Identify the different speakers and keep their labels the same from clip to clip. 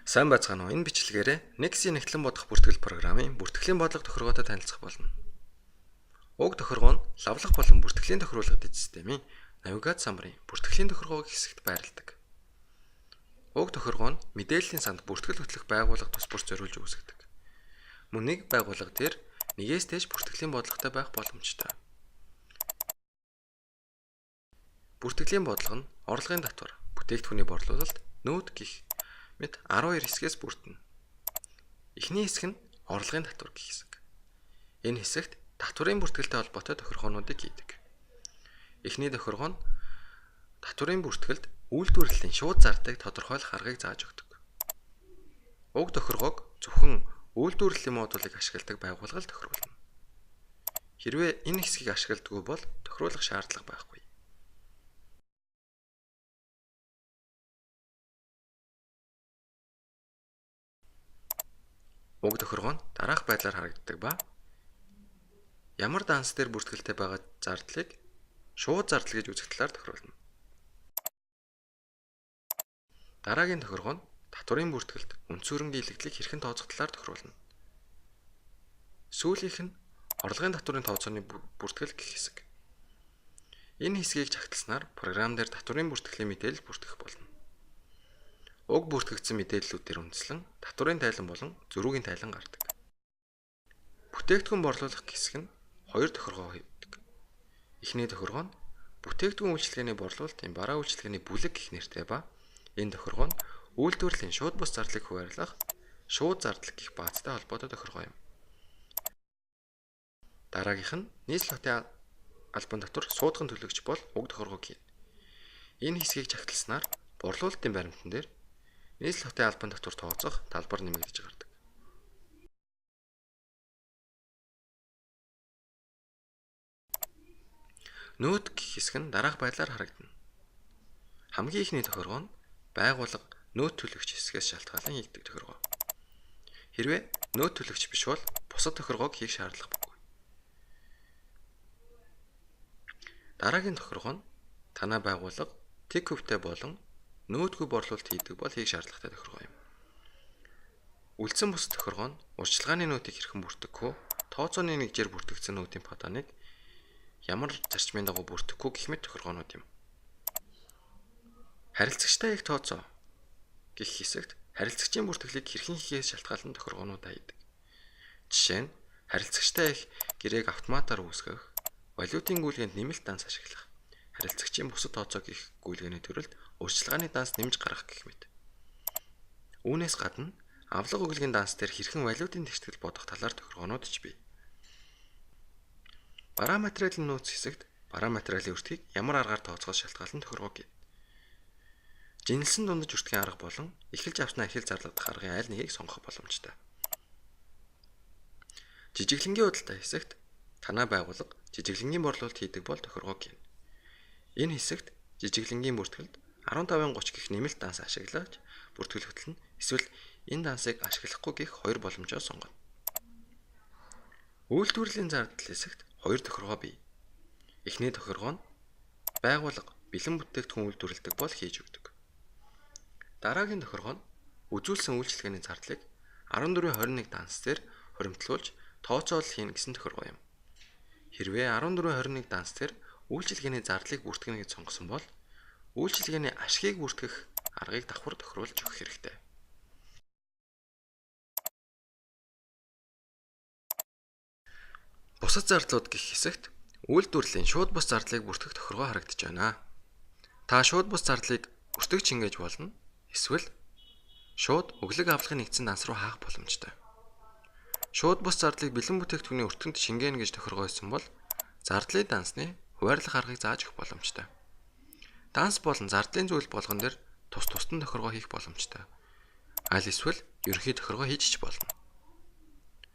Speaker 1: Сайн байцгаана уу? Энэ бичлэгээрээ Nexi нэгтлэн бодох бүртгэл програмын бүртгэлийн бодлого тохиргоотой танилцах болно. Уг тохиргоо нь лавлах болон бүртгэлийн тохируулга дэд системийн навигац самбарын бүртгэлийн тохиргоог хэсэгт байрладаг. Уг тохиргоо нь мэдээллийн санд бүртгэл хөтлөх байгууллага тус бүр зориулж үүсгэдэг. Мөн нэг байгууллага дээр нэгээс дээш бүртгэлийн бодлоготой байх боломжтой. Бүртгэлийн бодлого нь орлогын татвар, бүтээгдэхүүний борлуулалт, нөөц гэх мэт 12 хэсгээс бүрдэнэ. Эхний хэсэг нь орлогын татвар гэх хэсэг. Энэ хэсэгт татварын бүртгэлтэй холбоотой тохиргоонуудыг хийдэг. Эхний тохиргоо нь татварын бүртгэлд үйлдвэрлэлийн шууд зардлыг тодорхойлох аргыг зааж өгдөг. Уг тохиргоог зөвхөн үйлдвэрлэлийн модулыг ашигладаг байгууллага л тохируулна. Хэрвээ энэ хэсгийг ашигладаггүй бол тохируулах шаардлага байхгүй. Уг тохиргоо нь дараах байдлаар харагддаг ба ямар данс дээр бүртгэлтэй байгаа зардлыг шууд зардал гэж үзэх талаар тохируулна. Дараагийн тохиргоо нь татварын бүртгэлд үндсүүрэнгийн илэгдлийг хэрхэн тооцох талаар тохируулна. Сүүлийнх нь орлогын татварын тооцооны бүртгэл гэх хэсэг. Энэ хэсгийг чагталснаар програм дээр татварын бүртгэлийн мэдээлэл бүртгэх болно. Уг бүртгэгдсэн мэдээллүүдээр үндэслэн татварын тайлан болон зөрүүгийн тайлан гардаг. Бүтээгдэхүүн борлуулах хэсэг нь хоёр тохиргоо хийдэг. Эхний тохиргоо нь бүтээгдэхүүн үйлчилгээний борлуулалтын бараа үйлчилгээний бүлэг гэх нэртэй ба энэ тохиргоо нь үйлдвэрлэлийн шууд бус зардлыг хуваарлах шууд зардал гэх баазтай холбоотой тохиргоо юм. Дараагийнх нь нийслэл хотын албан татвар суудган төлөгч бол уг тохиргоог хийнэ. Энэ хэсгийг чагталснаар борлуулалтын баримтан дээр нийслэл хотын албан татвар тооцох талбар нэмэгдэж гардаг. Нөөц гэх хэсэг нь дараах байдлаар харагдана. Хамгийн ихний тохиргоо нь байгууллага нөөц төлөгч хэсгээс шалтгаалan хийгдэх тохиргоо. Хэрвээ нөөц төлөгч биш бол бусад тохиргоог хийх шаардлагагүй. Дараагийн тохиргоо нь танай байгууллага тэг хөвтэй болон нөөцгүй борлуулалт хийдэг бол хийх шаардлагатай тохиргоо юм. Үлдсэн бус тохиргоо нь урьдчилгааны нөөцийг хэрхэн бүртгэх вэ? Тооцооны нэгжээр бүртгэгдсэн нөөцийн паданыг ямар зарчмын дагуу бүртгэх вэ гэх мэт тохиргоонууд юм. Харилцагчтай их тооцоо гэх хэсэгт харилцагчийн бүртгэлийг хэрхэн хийхээс шалтгаалan тохиргоонуудаа хийдэг. Жишээ нь харилцагчтай их гэрээг автоматар үүсгэх, валютын гүйлгээнд нэмэлт данс ашиглах, харилцагчийн бусад тооцоо гэх гүйлгээний төрөлд урьдчилгааны данс нэмж гаргах гэх мэт. Үүнээс гадна авлага өгөлгийн данс дээр хэрхэн валютын тэгтгэл бодох талаар тохиргоонууд ч бий. Бараа материалын нөөц хэсэгт бараа материалын өртгийг ямар аргаар тооцохоос шалтгаалan тохиргоо гэнэ. Жинэлсэн дундаж өртгийн арга болон эхэлж авснаа эхэл зарлагдах аргын аль нэгийг сонгох боломжтой. Жижиглэнгийн худалдаа хэсэгт танай байгууллага жижиглэнгийн борлуулалт хийдэг бол тохиргоо гэнэ. Энэ хэсэгт жижиглэнгийн бүртгэлд 15-30 гэх нэмэлт данс ашиглаж бүртгэл хөтлөн эсвэл энэ дансыг ашиглахгүй гэх хоёр боломжоо сонгоно. Үйлдвэрлэлийн зардал хэсэгт хоёр тохиргоо бий. Эхний тохиргоо нь байгууллага бэлэн бүтээгдэхүүн үйлдвэрлэдэг бол хийж өгдөг. Дараагийн тохиргоо нь үзүүлсэн үйлчилгээний зардлыг 14-21 данс дээр хуримтлуулж тооцоолол хийн гэсэн тохиргоо юм. Хэрвээ 14-21 данс дээр үйлчилгээний зардлыг бүртгэнэ гэж сонгосон бол үйлчилгээний ашгийг бүртгэх аргыг давхар тохируулж өгөх хэрэгтэй. Бусад зардлууд гэх хэсэгт үйлдвэрлэлийн шууд бус зардлыг бүртгэх тохиргоо харагдаж байна. Та шууд бус зардлыг өртөг чингээж болно. Эсвэл шууд өглөг авлагын нэгдсэн данс руу хаах боломжтой. Шууд бус зардлыг бэлэн бүтээгдэхүүний өртөнд шингээнэ гэж тохиргоо хийсэн бол зардлын дансны хуваарлах аргыг зааж өгөх боломжтой. Данс болон зардлын зүйл болгон дээр тусдан тохиргоо хийх боломжтой. Аль эсвэл ерөнхий тохиргоо хийж ч болно.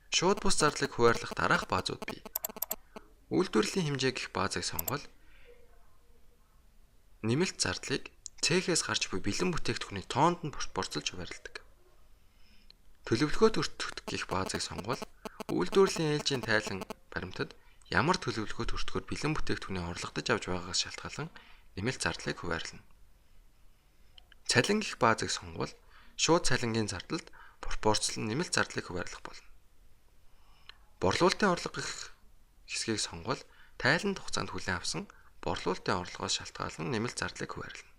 Speaker 1: Шууд бус зардлыг хуваарлах дараах баазууд бий. Үйлдвэрлэлийн хэмжээ гэх баазыг сонгол нэмэлт зардлыг цехээс гарч буй бэлэн бүтээгдэхүүний тоонд нь борцолж хуваарлдаг. Төлөвлөгөөт өртөх гэх баазыг сонгол үйлдвэрлэлийн ээлжийн тайлан баримтад ямар төлөвлөгөөт өртгөөр бэлэн бүтээгдэхүүний орлогодож авч байгаагаас шалтгаалan нэмэлт зардлыг хуваарлана. Цалин гэх баазыг сонгол шууд цалингийн зардалд пропорцлон нэмэлт зардлыг хуваарлах болно. Борлуулалтын орлого гэх хэсгийг сонгол тайланд хугацаанд хүлээн авсан борлуулалтын орлогоос шалтгаалan нэмэлт зардлыг хуваарлана.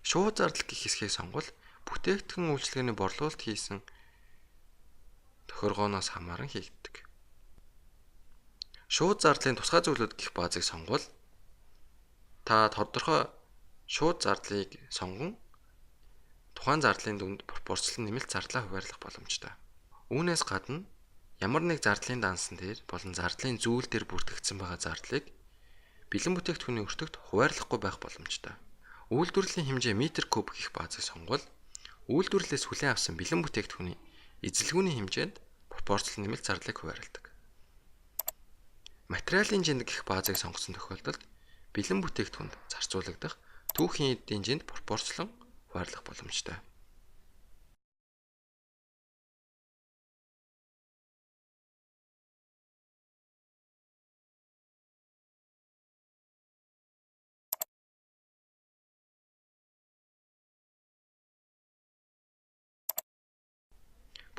Speaker 1: Шууд зардал гэх хэсгийг сонгол бүтээгдэхүүн үйлчилгээний борлуулалт хийсэн тохиргооноос хамааран хийгддэг. Шууд зардлын тусгай зүйлүүд гэх баазыг сонгол та тодорхой шууд зардлыг сонгон тухайн зардлын дүнд пропорцлон нэмэлт зардлаа хуваарлах боломжтой. Үүнээс гадна ямар нэг зардлын дансан дээр болон зардлын зүйл дээр бүртгэгдсэн байгаа зардлыг бэлэн бүтээгдэхүүний өртөгт хуваарлахгүй байх боломжтой. Үйлдвэрлэлийн хэмжээ метр куб гэх баазыг сонгол үйлдвэрлэлээс хүлээн авсан бэлэн бүтээгдэхүүний эзэлгүүний хэмжээнд пропорцлон нэмэлт зардлыг хуваарладаг. Материалын жинд гэх баазыг сонгосон тохиолдолд бэлэн бүтээгдэхүүнд зарцуулагдах түүхийн эдийн жинд пропорцлон хуваарлах боломжтой.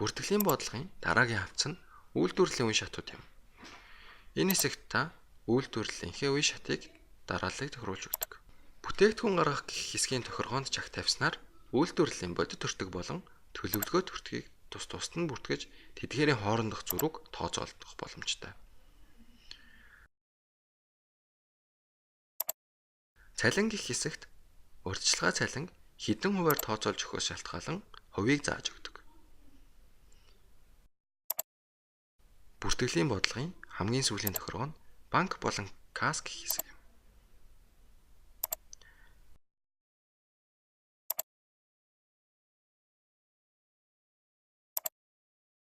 Speaker 1: Бүртгэлийн бодлогын дараагийн хавц нь үйлдвэрлэлийн үе шатууд юм. Энэ хэсэгт та үйлдвэрлэлийнхээ үе шатыг дарааллыг тохируулж өгдөг. Бүтээгдэхүүн гаргах гэх хэсгийн тохиргоонд чагт тавьснаар үйлдвэрлэлийн бодит өртөг болон төлөвлөгөөт өртгийг тус тусад нь бүртгэж тэдгээрийн хоорондох зөрүүг тооцоолдох боломжтой. Цалин гэх хэсэгт урьдчилгаа цалин хэдэн хувиар тооцоолж өгөхөөс шалтгаалan хувийг зааж өгдөг. Бүртгэлийн бодлогын хамгийн сүүлийн тохиргоо нь банк болон касс гэх хэсэг.